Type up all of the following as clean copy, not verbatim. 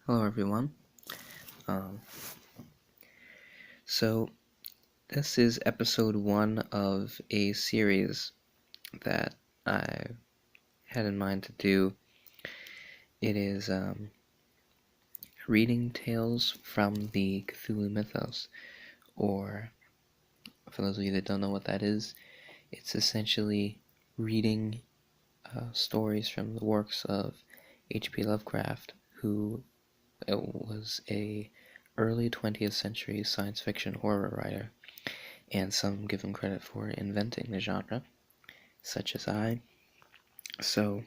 Hello everyone. Um, so this is episode 1 of a series that I had in mind to do. It is reading tales from the Cthulhu mythos, or for those of you that don't know what that is, it's essentially reading stories from the works of H.P. Lovecraft, who was a early 20th century science fiction horror writer, and some give him credit for inventing the genre, such as I. So,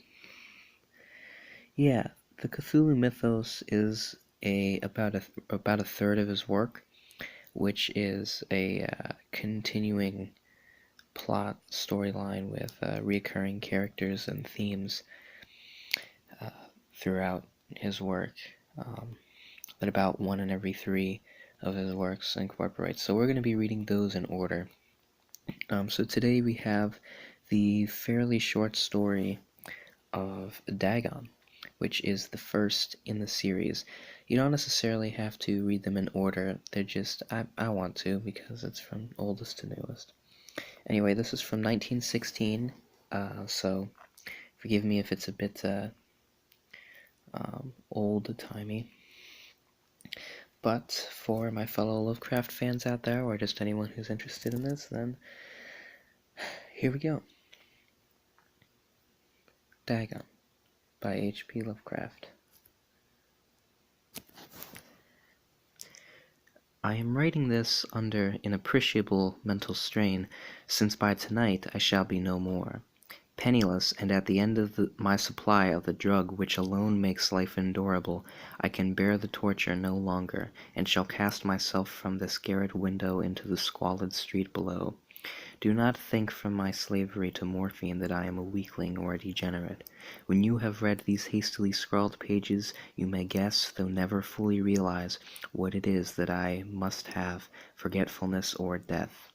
yeah, the Cthulhu mythos is about a third of his work, which is a continuing plot storyline with recurring characters and themes uh, throughout his work that about one in every three of his works incorporates. So we're going to be reading those in order. So today we have the fairly short story of Dagon, which is the first in the series. You don't necessarily have to read them in order, they're just, I want to because it's from oldest to newest. Anyway, this is from 1916, so forgive me if it's a bit old-timey. But for my fellow Lovecraft fans out there, or just anyone who's interested in this, then here we go. Dagon by H.P. Lovecraft. I am writing this under an appreciable mental strain, since by tonight I shall be no more. Penniless, and at the end of my supply of the drug which alone makes life endurable, I can bear the torture no longer, and shall cast myself from this garret window into the squalid street below. Do not think from my slavery to morphine that I am a weakling or a degenerate. When you have read these hastily scrawled pages, you may guess, though never fully realize, what it is that I must have, forgetfulness or death.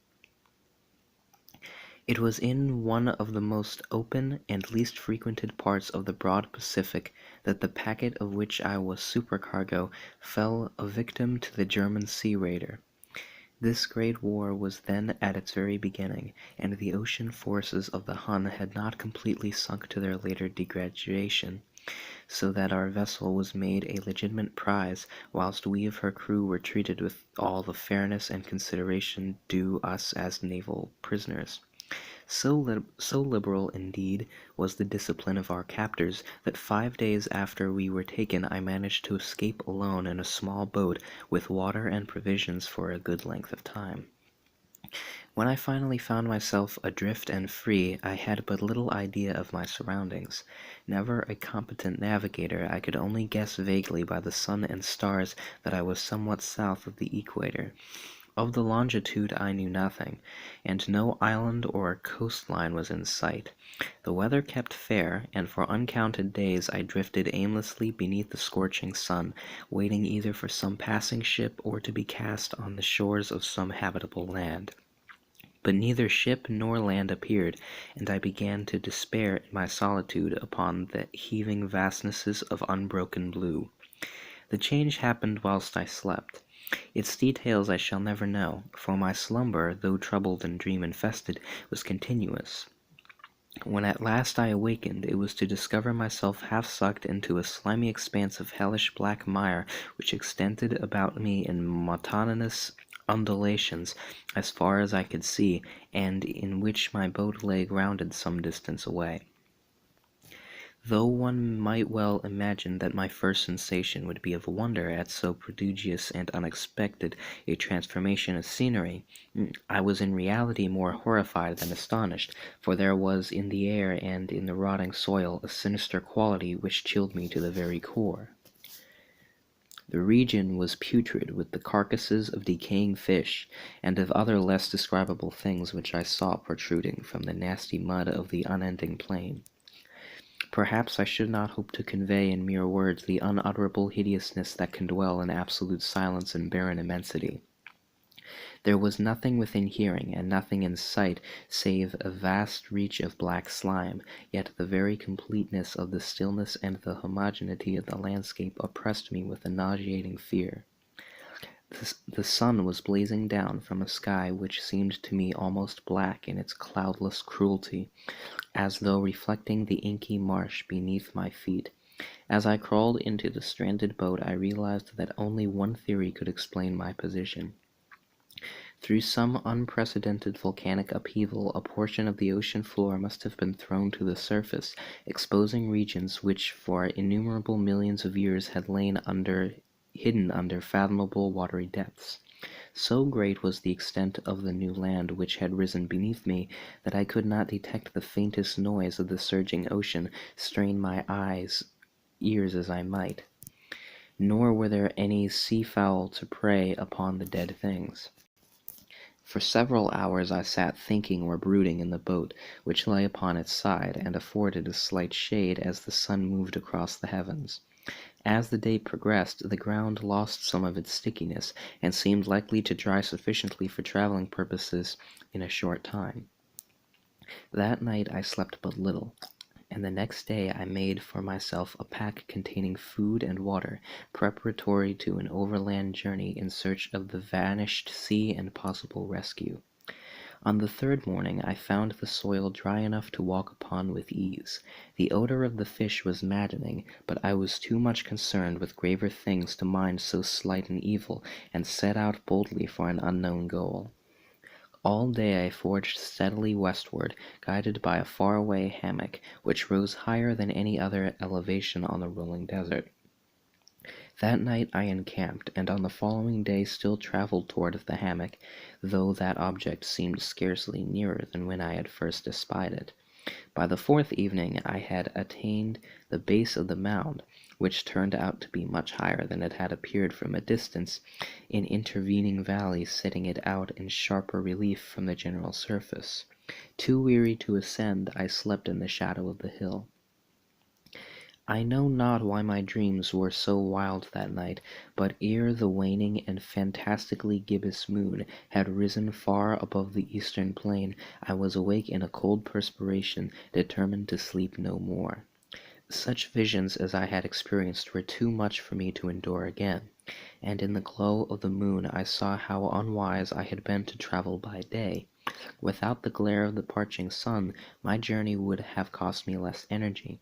It was in one of the most open and least frequented parts of the broad Pacific that the packet of which I was supercargo fell a victim to the German sea raider. This great war was then at its very beginning, and the ocean forces of the Hun had not completely sunk to their later degradation, so that our vessel was made a legitimate prize, whilst we of her crew were treated with all the fairness and consideration due us as naval prisoners. So liberal, indeed, was the discipline of our captors, that 5 days after we were taken I managed to escape alone in a small boat with water and provisions for a good length of time. When I finally found myself adrift and free, I had but little idea of my surroundings. Never a competent navigator, I could only guess vaguely by the sun and stars that I was somewhat south of the equator. Of the longitude I knew nothing, and no island or coastline was in sight. The weather kept fair, and for uncounted days I drifted aimlessly beneath the scorching sun, waiting either for some passing ship or to be cast on the shores of some habitable land. But neither ship nor land appeared, and I began to despair in my solitude upon the heaving vastnesses of unbroken blue. The change happened whilst I slept. Its details I shall never know, for my slumber, though troubled and dream-infested, was continuous. When at last I awakened, it was to discover myself half sucked into a slimy expanse of hellish black mire which extended about me in monotonous undulations as far as I could see, and in which my boat lay grounded some distance away. Though one might well imagine that my first sensation would be of wonder at so prodigious and unexpected a transformation of scenery, I was in reality more horrified than astonished, for there was in the air and in the rotting soil a sinister quality which chilled me to the very core. The region was putrid with the carcasses of decaying fish, and of other less describable things which I saw protruding from the nasty mud of the unending plain. Perhaps I should not hope to convey in mere words the unutterable hideousness that can dwell in absolute silence and barren immensity. There was nothing within hearing, and nothing in sight save a vast reach of black slime, yet the very completeness of the stillness and the homogeneity of the landscape oppressed me with a nauseating fear. The sun was blazing down from a sky which seemed to me almost black in its cloudless cruelty, as though reflecting the inky marsh beneath my feet. As I crawled into the stranded boat, I realized that only one theory could explain my position. Through some unprecedented volcanic upheaval, a portion of the ocean floor must have been thrown to the surface, exposing regions which for innumerable millions of years had lain hidden under fathomable watery depths. So great was the extent of the new land which had risen beneath me that I could not detect the faintest noise of the surging ocean, strain my ears as I might. Nor were there any sea-fowl to prey upon the dead things. For several hours I sat thinking or brooding in the boat, which lay upon its side, and afforded a slight shade as the sun moved across the heavens. As the day progressed, the ground lost some of its stickiness, and seemed likely to dry sufficiently for traveling purposes in a short time. That night I slept but little, and the next day I made for myself a pack containing food and water, preparatory to an overland journey in search of the vanished sea and possible rescue. On the third morning I found the soil dry enough to walk upon with ease. The odor of the fish was maddening, but I was too much concerned with graver things to mind so slight an evil, and set out boldly for an unknown goal. All day I forged steadily westward, guided by a far-away hammock, which rose higher than any other elevation on the rolling desert. That night I encamped, and on the following day still traveled toward the hammock, though that object seemed scarcely nearer than when I had first espied it. By the fourth evening I had attained the base of the mound, which turned out to be much higher than it had appeared from a distance, in intervening valleys setting it out in sharper relief from the general surface. Too weary to ascend, I slept in the shadow of the hill. I know not why my dreams were so wild that night, but ere the waning and fantastically gibbous moon had risen far above the eastern plain, I was awake in a cold perspiration, determined to sleep no more. Such visions as I had experienced were too much for me to endure again, and in the glow of the moon I saw how unwise I had been to travel by day. Without the glare of the parching sun, my journey would have cost me less energy.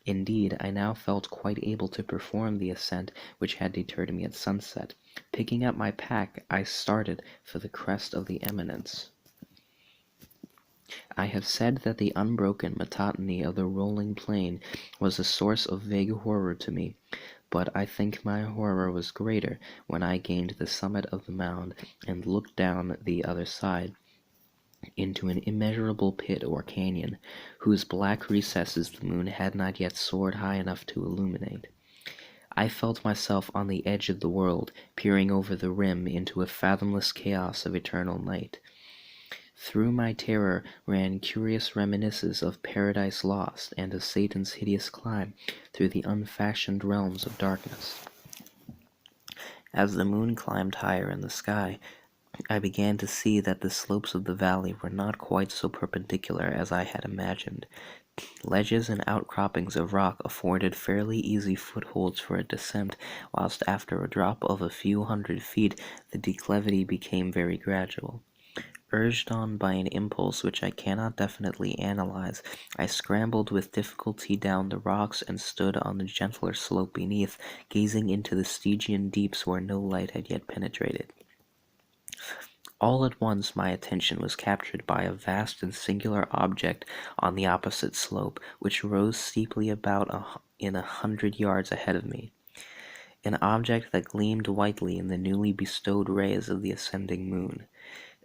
Indeed, I now felt quite able to perform the ascent which had deterred me at sunset. Picking up my pack, I started for the crest of the eminence. I have said that the unbroken monotony of the rolling plain was a source of vague horror to me, but I think my horror was greater when I gained the summit of the mound and looked down the other side into an immeasurable pit or canyon, whose black recesses the moon had not yet soared high enough to illuminate. I felt myself on the edge of the world, peering over the rim into a fathomless chaos of eternal night. Through my terror ran curious reminiscences of Paradise Lost and of Satan's hideous climb through the unfashioned realms of darkness. As the moon climbed higher in the sky, I began to see that the slopes of the valley were not quite so perpendicular as I had imagined. Ledges and outcroppings of rock afforded fairly easy footholds for a descent, whilst after a drop of a few hundred feet the declivity became very gradual. Urged on by an impulse which I cannot definitely analyze, I scrambled with difficulty down the rocks and stood on the gentler slope beneath, gazing into the Stygian deeps where no light had yet penetrated. All at once my attention was captured by a vast and singular object on the opposite slope, which rose steeply about in 100 yards ahead of me. An object that gleamed whitely in the newly bestowed rays of the ascending moon.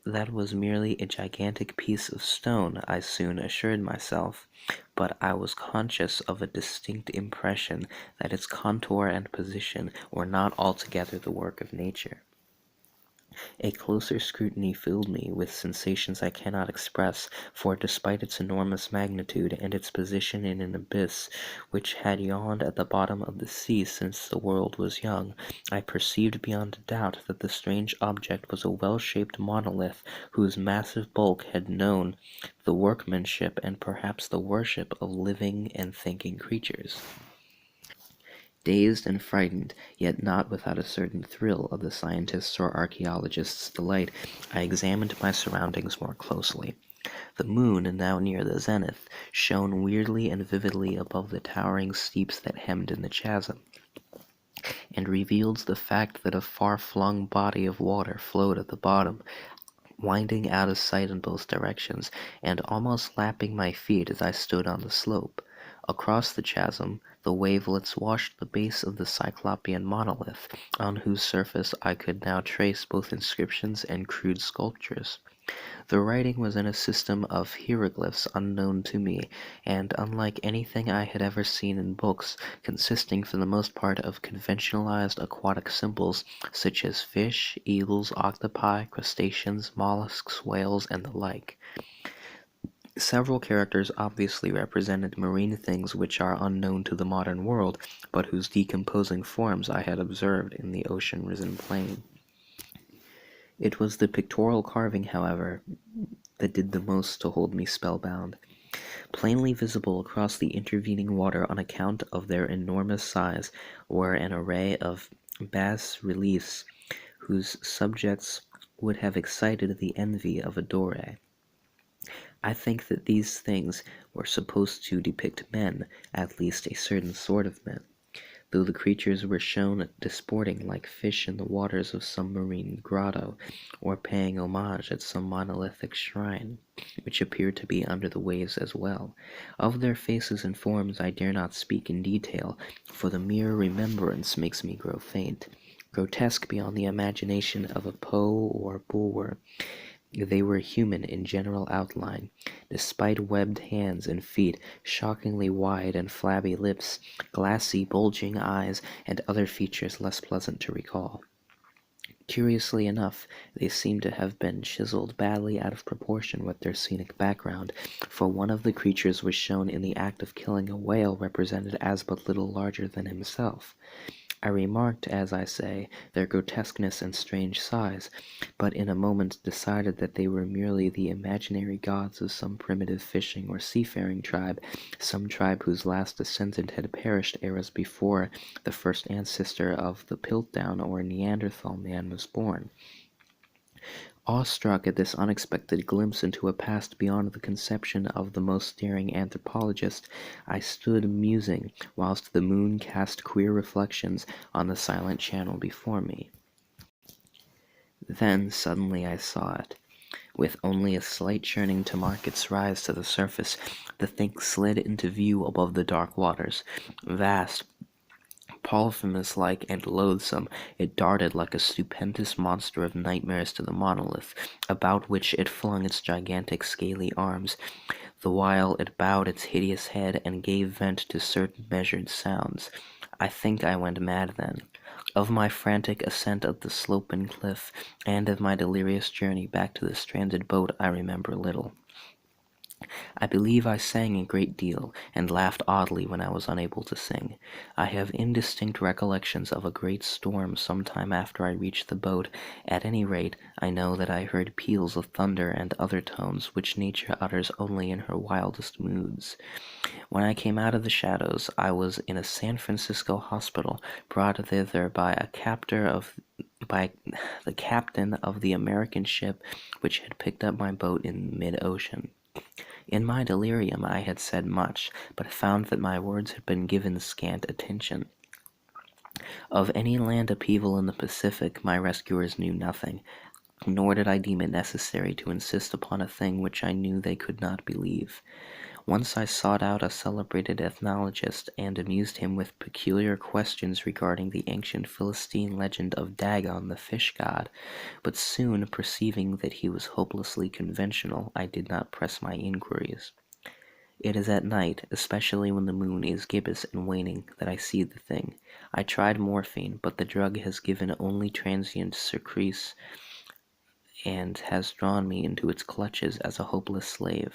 That was merely a gigantic piece of stone, I soon assured myself, but I was conscious of a distinct impression that its contour and position were not altogether the work of nature. A closer scrutiny filled me with sensations I cannot express, for despite its enormous magnitude and its position in an abyss which had yawned at the bottom of the sea since the world was young, I perceived beyond a doubt that the strange object was a well-shaped monolith whose massive bulk had known the workmanship and perhaps the worship of living and thinking creatures. Dazed and frightened, yet not without a certain thrill of the scientist's or archaeologist's delight, I examined my surroundings more closely. The moon, now near the zenith, shone weirdly and vividly above the towering steeps that hemmed in the chasm, and revealed the fact that a far-flung body of water flowed at the bottom, winding out of sight in both directions, and almost lapping my feet as I stood on the slope. Across the chasm, the wavelets washed the base of the Cyclopean monolith, on whose surface I could now trace both inscriptions and crude sculptures. The writing was in a system of hieroglyphs unknown to me, and unlike anything I had ever seen in books, consisting for the most part of conventionalized aquatic symbols such as fish, eels, octopi, crustaceans, mollusks, whales, and the like. Several characters obviously represented marine things which are unknown to the modern world, but whose decomposing forms I had observed in the ocean-risen plain. It was the pictorial carving, however, that did the most to hold me spellbound. Plainly visible across the intervening water on account of their enormous size were an array of bas-reliefs whose subjects would have excited the envy of a Dore. I think that these things were supposed to depict men, at least a certain sort of men, though the creatures were shown disporting like fish in the waters of some marine grotto, or paying homage at some monolithic shrine, which appeared to be under the waves as well. Of their faces and forms I dare not speak in detail, for the mere remembrance makes me grow faint. Grotesque beyond the imagination of a Poe or Bulwer, they were human in general outline, despite webbed hands and feet, shockingly wide and flabby lips, glassy, bulging eyes, and other features less pleasant to recall. Curiously enough, they seemed to have been chiseled badly out of proportion with their scenic background, for one of the creatures was shown in the act of killing a whale represented as but little larger than himself. I remarked, as I say, their grotesqueness and strange size, but in a moment decided that they were merely the imaginary gods of some primitive fishing or seafaring tribe, some tribe whose last descendant had perished eras before the first ancestor of the Piltdown or Neanderthal man was born. Awestruck at this unexpected glimpse into a past beyond the conception of the most daring anthropologist, I stood musing whilst the moon cast queer reflections on the silent channel before me. Then suddenly I saw it. With only a slight churning to mark its rise to the surface, the thing slid into view above the dark waters. Vast, Polyphemus-like and loathsome, it darted like a stupendous monster of nightmares to the monolith, about which it flung its gigantic scaly arms, the while it bowed its hideous head and gave vent to certain measured sounds. I think I went mad then. Of my frantic ascent of the slope and cliff, and of my delirious journey back to the stranded boat, I remember little. I believe I sang a great deal, and laughed oddly when I was unable to sing. I have indistinct recollections of a great storm some time after I reached the boat. At any rate, I know that I heard peals of thunder and other tones which nature utters only in her wildest moods. When I came out of the shadows, I was in a San Francisco hospital, brought thither by the captain of the American ship which had picked up my boat in mid-ocean. In my delirium I had said much, but found that my words had been given scant attention. Of any land upheaval in the Pacific my rescuers knew nothing, nor did I deem it necessary to insist upon a thing which I knew they could not believe. Once I sought out a celebrated ethnologist, and amused him with peculiar questions regarding the ancient Philistine legend of Dagon, the fish god, but soon perceiving that he was hopelessly conventional, I did not press my inquiries. It is at night, especially when the moon is gibbous and waning, that I see the thing. I tried morphine, but the drug has given only transient surcease, and has drawn me into its clutches as a hopeless slave.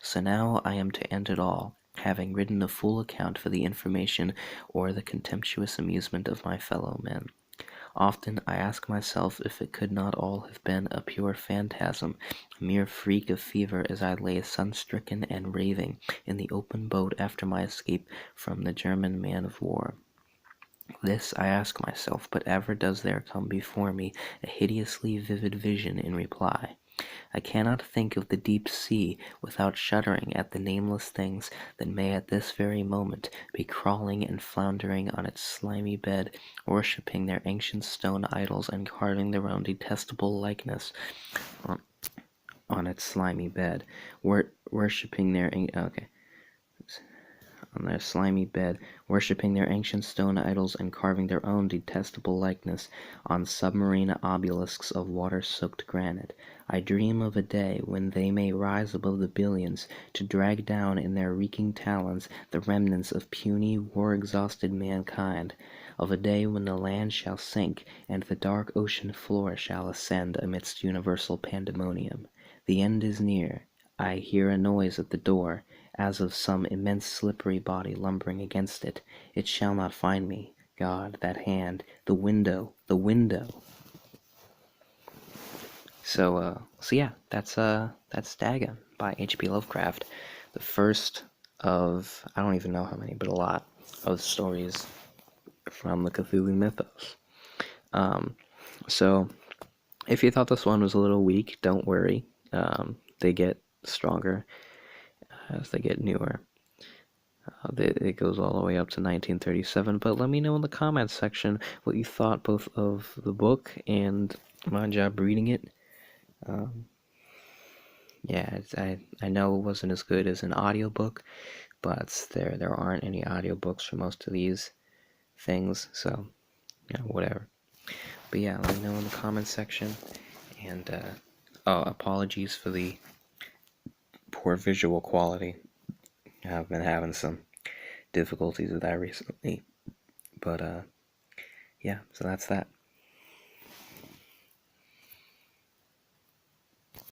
So now I am to end it all, having written a full account for the information or the contemptuous amusement of my fellow men. Often I ask myself if it could not all have been a pure phantasm, a mere freak of fever as I lay sun-stricken and raving in the open boat after my escape from the German man-of-war. This I ask myself, but ever does there come before me a hideously vivid vision in reply. I cannot think of the deep sea without shuddering at the nameless things that may at this very moment be crawling and floundering on its slimy bed, worshipping their ancient stone idols and carving their own detestable likeness on its slimy bed, worshipping their on their slimy bed, worshipping their ancient stone idols and carving their own detestable likeness on submarine obelisks of water-soaked granite. I dream of a day when they may rise above the billions to drag down in their reeking talons the remnants of puny, war-exhausted mankind, of a day when the land shall sink and the dark ocean floor shall ascend amidst universal pandemonium. The end is near. I hear a noise at the door, as of some immense slippery body lumbering against it. It shall not find me. God, that hand, the window, the window. So yeah, that's Dagon by H.P. Lovecraft. The first of, I don't even know how many, but a lot of stories from the Cthulhu mythos. So if you thought this one was a little weak, don't worry. They get stronger as they get newer. It goes all the way up to 1937, but let me know in the comments section what you thought both of the book and my job reading it. Yeah, I know it wasn't as good as an audiobook, but there aren't any audiobooks for most of these things, so yeah, whatever. But yeah, let me know in the comments section, and apologies for the poor visual quality. I've been having some difficulties with that recently, but yeah, so that's that.